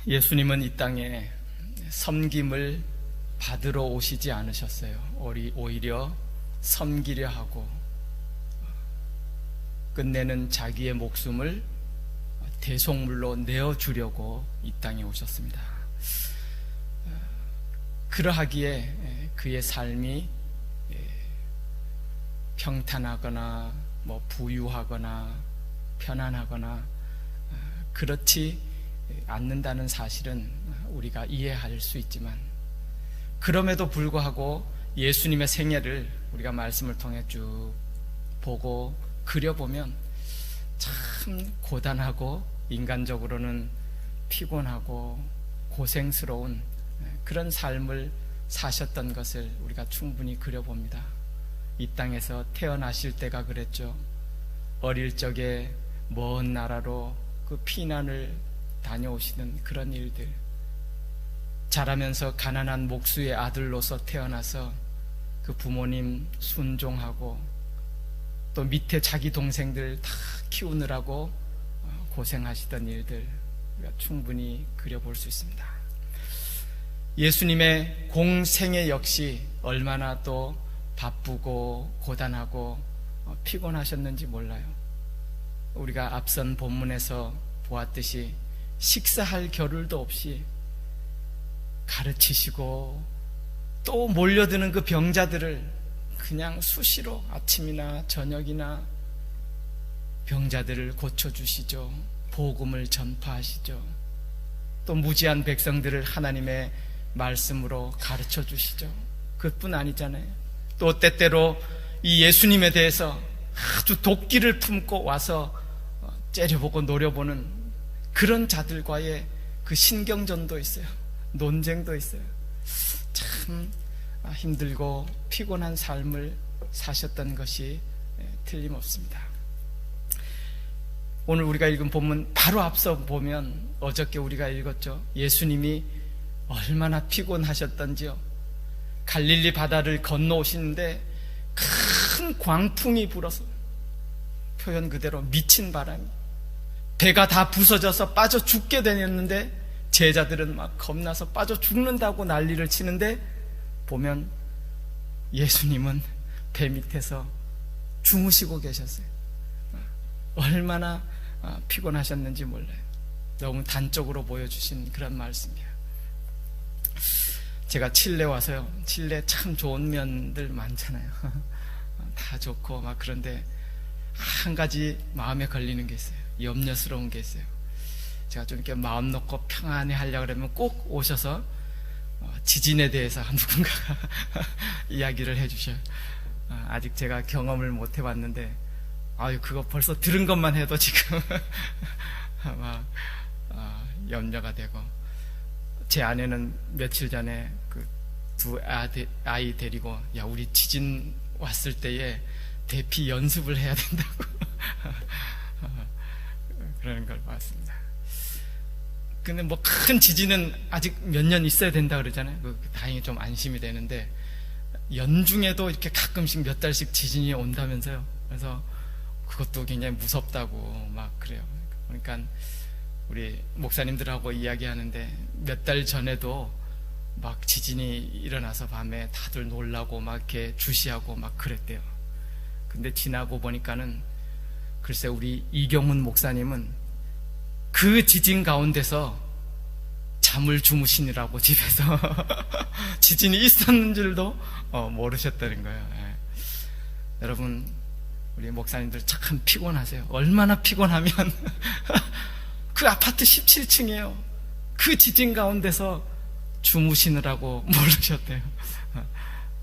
예수님은 이 땅에 섬김을 받으러 오시지 않으셨어요. 오히려 섬기려 하고 끝내는 자기의 목숨을 대속물로 내어주려고 이 땅에 오셨습니다. 그러하기에 그의 삶이 평탄하거나 부유하거나 편안하거나 그렇지 않는다는 사실은 우리가 이해할 수 있지만, 그럼에도 불구하고 예수님의 생애를 우리가 말씀을 통해 쭉 보고 그려보면 참 고단하고 인간적으로는 피곤하고 고생스러운 그런 삶을 사셨던 것을 우리가 충분히 그려봅니다. 이 땅에서 태어나실 때가 그랬죠. 어릴 적에 먼 나라로 그 피난을 다녀오시는 그런 일들, 자라면서 가난한 목수의 아들로서 태어나서 그 부모님 순종하고 또 밑에 자기 동생들 다 키우느라고 고생하시던 일들 우리가 충분히 그려볼 수 있습니다. 예수님의 공생애 역시 얼마나 또 바쁘고 고단하고 피곤하셨는지 몰라요. 우리가 앞선 본문에서 보았듯이 식사할 겨를도 없이 가르치시고 또 몰려드는 그 병자들을 그냥 수시로 아침이나 저녁이나 병자들을 고쳐주시죠. 복음을 전파하시죠. 또 무지한 백성들을 하나님의 말씀으로 가르쳐 주시죠. 그뿐 아니잖아요. 또 때때로 이 예수님에 대해서 아주 도끼를 품고 와서 째려보고 노려보는 그런 자들과의 그 신경전도 있어요. 논쟁도 있어요. 참 힘들고 피곤한 삶을 사셨던 것이 틀림없습니다. 오늘 우리가 읽은 본문 바로 앞서 보면 어저께 우리가 읽었죠. 예수님이 얼마나 피곤하셨던지요. 갈릴리 바다를 건너오시는데 큰 광풍이 불어서, 표현 그대로 미친 바람이, 배가 다 부서져서 빠져 죽게 되었는데 제자들은 막 겁나서 빠져 죽는다고 난리를 치는데 보면 예수님은 배 밑에서 주무시고 계셨어요. 얼마나 피곤하셨는지 몰라요. 너무 단적으로 보여주신 그런 말씀이에요. 제가 칠레 와서요, 칠레 참 좋은 면들 많잖아요. 다 좋고 막 그런데 한 가지 마음에 걸리는 게 있어요. 염려스러운 게 있어요. 제가 좀 이렇게 마음 놓고 평안히 하려고 그러면 꼭 오셔서 지진에 대해서 누군가가 이야기를 해주셔요. 아직 제가 경험을 못 해봤는데 그거 벌써 들은 것만 해도 지금 막 염려가 되고, 제 아내는 며칠 전에 그 두 아이 데리고 우리 지진 왔을 때에 대피 연습을 해야 된다고 그러는 걸 봤습니다. 근데 큰 지진은 아직 몇 년 있어야 된다 그러잖아요. 다행히 좀 안심이 되는데 연중에도 이렇게 가끔씩 몇 달씩 지진이 온다면서요. 그래서 그것도 굉장히 무섭다고 막 그래요. 그러니까 우리 목사님들하고 이야기하는데 몇 달 전에도 막 지진이 일어나서 밤에 다들 놀라고 막 이렇게 주시하고 막 그랬대요. 근데 지나고 보니까는 글쎄 우리 이경훈 목사님은 그 지진 가운데서 잠을 주무시느라고 집에서 지진이 있었는 줄도 모르셨다는 거예요. 예. 여러분, 우리 목사님들 참 피곤하세요. 얼마나 피곤하면 그 아파트 17층이에요. 그 지진 가운데서 주무시느라고 모르셨대요.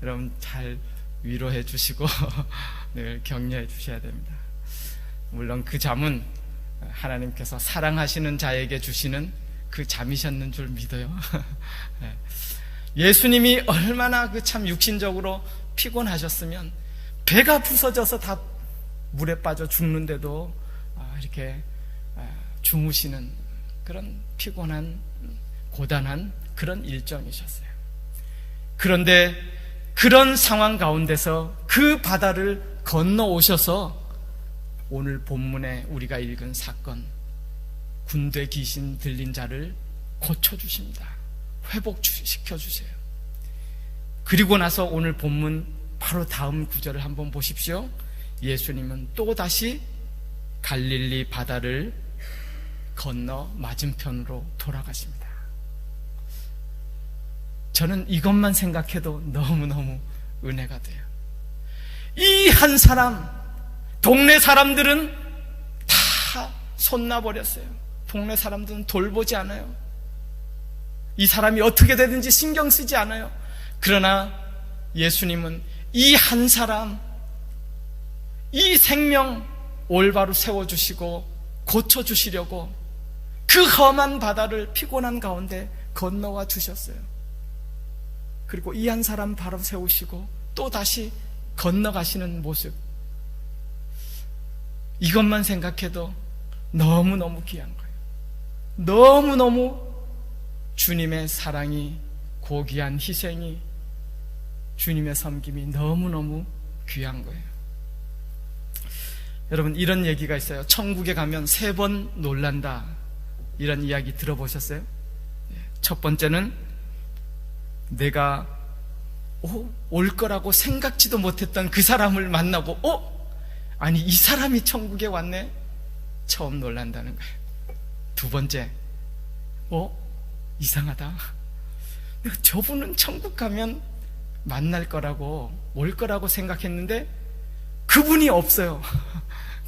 여러분 잘 위로해 주시고 늘 격려해 주셔야 됩니다. 물론 그 잠은 하나님께서 사랑하시는 자에게 주시는 그 잠이셨는 줄 믿어요. 예수님이 얼마나 그 참 육신적으로 피곤하셨으면 배가 부서져서 다 물에 빠져 죽는데도 이렇게 주무시는 그런 피곤한 고단한 그런 일정이셨어요. 그런데 그런 상황 가운데서 그 바다를 건너오셔서 오늘 본문에 우리가 읽은 사건, 군대 귀신 들린 자를 고쳐주십니다. 회복시켜 주세요. 그리고 나서 오늘 본문 바로 다음 구절을 한번 보십시오. 예수님은 또다시 갈릴리 바다를 건너 맞은편으로 돌아가십니다. 저는 이것만 생각해도 너무너무 은혜가 돼요. 이 한 사람, 동네 사람들은 다 손놔버렸어요. 동네 사람들은 돌보지 않아요. 이 사람이 어떻게 되든지 신경 쓰지 않아요. 그러나 예수님은 이 한 사람, 이 생명 올바로 세워주시고 고쳐주시려고 그 험한 바다를 피곤한 가운데 건너와 주셨어요. 그리고 이 한 사람 바로 세우시고 또 다시 건너가시는 모습, 이것만 생각해도 너무너무 귀한 거예요. 너무너무 주님의 사랑이, 고귀한 희생이, 주님의 섬김이 너무너무 귀한 거예요. 여러분, 이런 얘기가 있어요. 천국에 가면 3번 놀란다, 이런 이야기 들어보셨어요? 첫 번째는 내가 올 거라고 생각지도 못했던 그 사람을 만나고 아니 이 사람이 천국에 왔네, 처음 놀란다는 거예요. 두 번째, 이상하다, 저분은 천국 가면 만날 거라고, 올 거라고 생각했는데 그분이 없어요.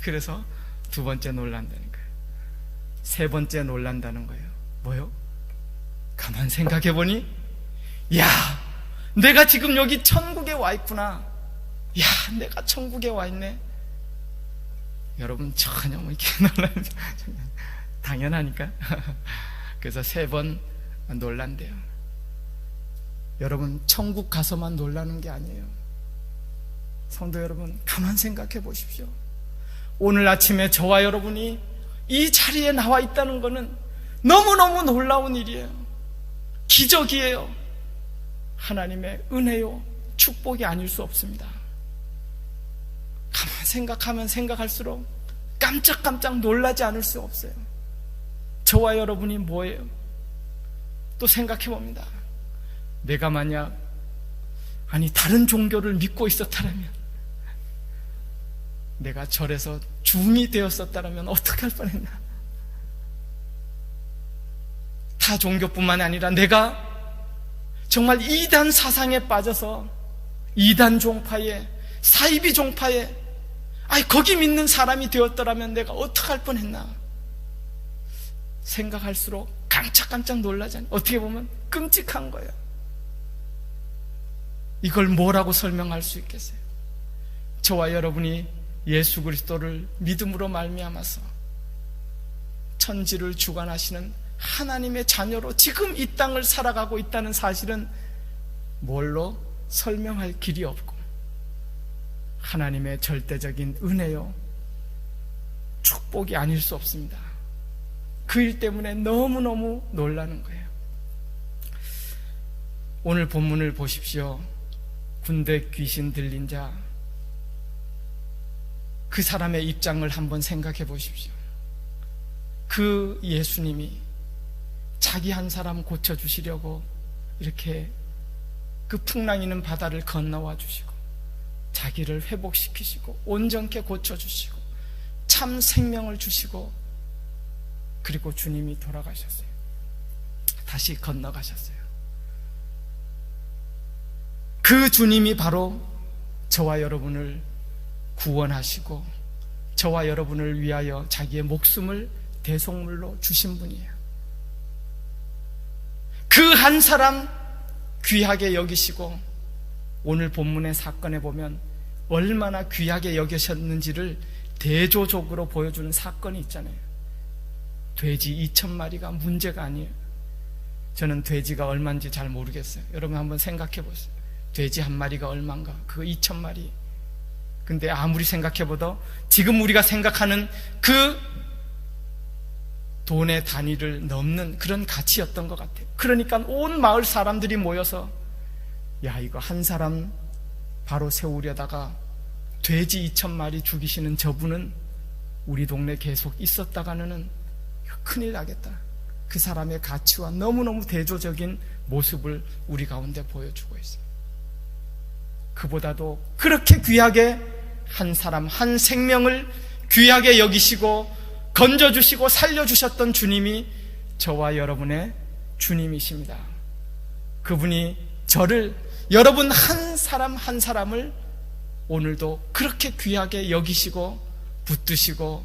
그래서 두 번째 놀란다는 거예요. 세 번째 놀란다는 거예요. 뭐요? 가만 생각해 보니, 야, 내가 지금 여기 천국에 와 있구나. 야, 내가 천국에 와 있네. 여러분, 전혀 이렇게 놀라지, 당연하니까. 그래서 3번 놀란대요. 여러분, 천국 가서만 놀라는 게 아니에요. 성도 여러분, 가만 생각해 보십시오. 오늘 아침에 저와 여러분이 이 자리에 나와 있다는 것은 너무너무 놀라운 일이에요. 기적이에요. 하나님의 은혜요, 축복이 아닐 수 없습니다. 가만 생각하면 생각할수록 깜짝깜짝 놀라지 않을 수 없어요. 저와 여러분이 뭐예요? 또 생각해 봅니다. 내가 만약 다른 종교를 믿고 있었다면, 내가 절에서 중이 되었었다면 어떻게 할 뻔했나? 타 종교뿐만 아니라 내가 정말 이단 사상에 빠져서 이단 종파에, 사이비 종파에 거기 믿는 사람이 되었더라면 내가 어떻게 할 뻔했나? 생각할수록 깜짝깜짝 놀라잖아요. 어떻게 보면 끔찍한 거예요. 이걸 뭐라고 설명할 수 있겠어요? 저와 여러분이 예수 그리스도를 믿음으로 말미암아서 천지를 주관하시는 하나님의 자녀로 지금 이 땅을 살아가고 있다는 사실은 뭘로 설명할 길이 없고, 하나님의 절대적인 은혜요, 축복이 아닐 수 없습니다. 그 일 때문에 너무너무 놀라는 거예요. 오늘 본문을 보십시오. 군대 귀신 들린 자, 그 사람의 입장을 한번 생각해 보십시오. 그 예수님이 자기 한 사람 고쳐주시려고 이렇게 그 풍랑이는 바다를 건너와 주시고 자기를 회복시키시고 온전케 고쳐주시고 참 생명을 주시고, 그리고 주님이 돌아가셨어요. 다시 건너가셨어요. 그 주님이 바로 저와 여러분을 구원하시고 저와 여러분을 위하여 자기의 목숨을 대속물로 주신 분이에요. 그 한 사람 귀하게 여기시고, 오늘 본문의 사건에 보면 얼마나 귀하게 여기셨는지를 대조적으로 보여주는 사건이 있잖아요. 돼지 2,000마리가 문제가 아니에요. 저는 돼지가 얼마인지 잘 모르겠어요. 여러분 한번 생각해 보세요. 돼지 한 마리가 얼마인가? 그거 2,000마리. 근데 아무리 생각해봐도 지금 우리가 생각하는 그 돈의 단위를 넘는 그런 가치였던 것 같아요. 그러니까 온 마을 사람들이 모여서, 야, 이거 한 사람 바로 세우려다가 돼지 2,000마리 죽이시는 저분은 우리 동네 계속 있었다가는 큰일 나겠다. 그 사람의 가치와 너무너무 대조적인 모습을 우리 가운데 보여주고 있어요. 그보다도 그렇게 귀하게 한 사람, 한 생명을 귀하게 여기시고 건져주시고 살려주셨던 주님이 저와 여러분의 주님이십니다. 그분이 저를, 여러분 한 사람 한 사람을 오늘도 그렇게 귀하게 여기시고 붙드시고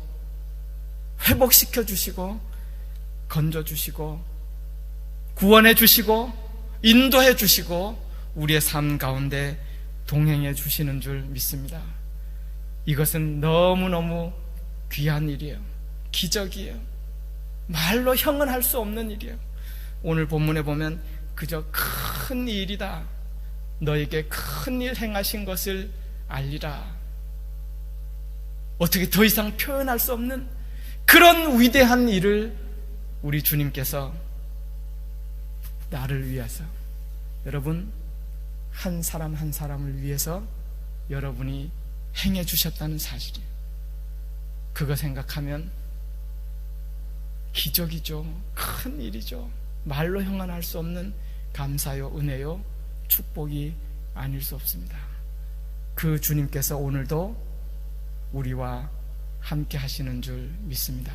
회복시켜 주시고 건져 주시고 구원해 주시고 인도해 주시고 우리의 삶 가운데 동행해 주시는 줄 믿습니다. 이것은 너무너무 귀한 일이에요. 기적이에요. 말로 형언할 수 없는 일이에요. 오늘 본문에 보면 그저 큰 일이다, 너에게 큰 일 행하신 것을 알리라, 어떻게 더 이상 표현할 수 없는 그런 위대한 일을 우리 주님께서 나를 위해서, 여러분 한 사람 한 사람을 위해서 여러분이 행해 주셨다는 사실이에요. 그거 생각하면 기적이죠. 큰 일이죠. 말로 형언할 수 없는 감사요, 은혜요, 축복이 아닐 수 없습니다. 그 주님께서 오늘도 우리와 함께 하시는 줄 믿습니다.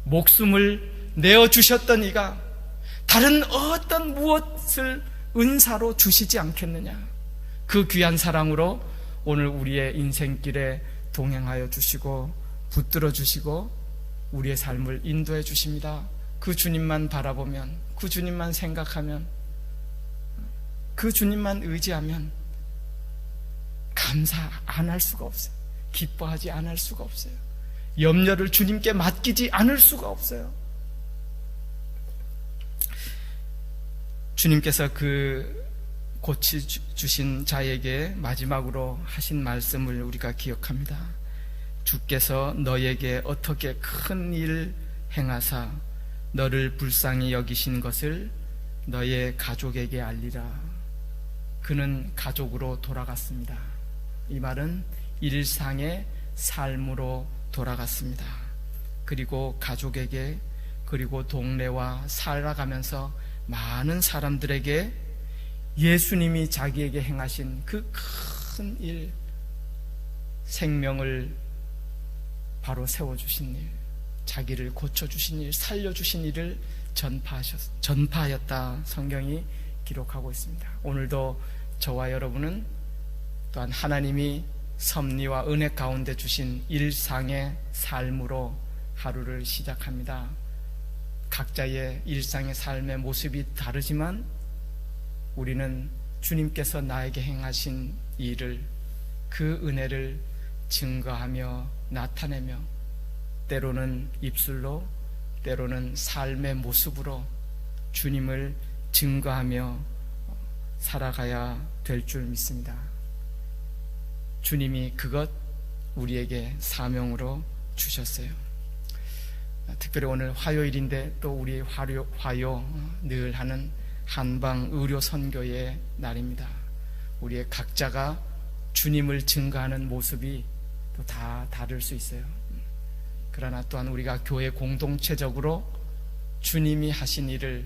목숨을 내어주셨던 이가 다른 어떤 무엇을 은사로 주시지 않겠느냐. 그 귀한 사랑으로 오늘 우리의 인생길에 동행하여 주시고 붙들어 주시고 우리의 삶을 인도해 주십니다. 그 주님만 바라보면, 그 주님만 생각하면, 그 주님만 의지하면 감사 안 할 수가 없어요. 기뻐하지 않을 수가 없어요. 염려를 주님께 맡기지 않을 수가 없어요. 주님께서 그 고치주신 자에게 마지막으로 하신 말씀을 우리가 기억합니다. 주께서 너에게 어떻게 큰 일 행하사 너를 불쌍히 여기신 것을 너의 가족에게 알리라. 그는 가족으로 돌아갔습니다. 이 말은 일상의 삶으로 돌아갔습니다. 그리고 가족에게, 그리고 동네와 살아가면서 많은 사람들에게 예수님이 자기에게 행하신 그 큰 일, 생명을 바로 세워주신 일, 자기를 고쳐주신 일, 살려주신 일을 전파하였다 성경이 기록하고 있습니다. 오늘도 저와 여러분은 또한 하나님이 섭리와 은혜 가운데 주신 일상의 삶으로 하루를 시작합니다. 각자의 일상의 삶의 모습이 다르지만 우리는 주님께서 나에게 행하신 일을, 그 은혜를 증거하며 나타내며 때로는 입술로, 때로는 삶의 모습으로 주님을 증거하며 살아가야 될 줄 믿습니다. 주님이 그것 우리에게 사명으로 주셨어요. 특별히 오늘 화요일인데 또 우리 화요 늘 하는 한방 의료 선교의 날입니다. 우리의 각자가 주님을 증거하는 모습이 또 다 다를 수 있어요. 그러나 또한 우리가 교회 공동체적으로 주님이 하신 일을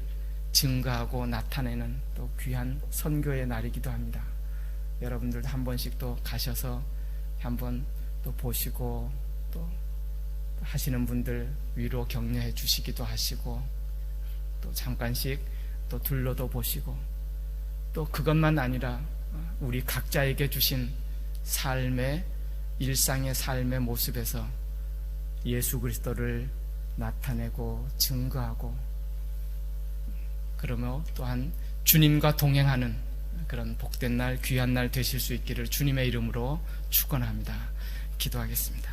증거하고 나타내는 또 귀한 선교의 날이기도 합니다. 여러분들도 한 번씩 또 가셔서 한번 또 보시고, 또 하시는 분들 위로 격려해 주시기도 하시고, 또 잠깐씩 또 둘러도 보시고, 또 그것만 아니라 우리 각자에게 주신 삶의, 일상의 삶의 모습에서 예수 그리스도를 나타내고 증거하고, 그러며 또한 주님과 동행하는 그런 복된 날, 귀한 날 되실 수 있기를 주님의 이름으로 축원합니다. 기도하겠습니다.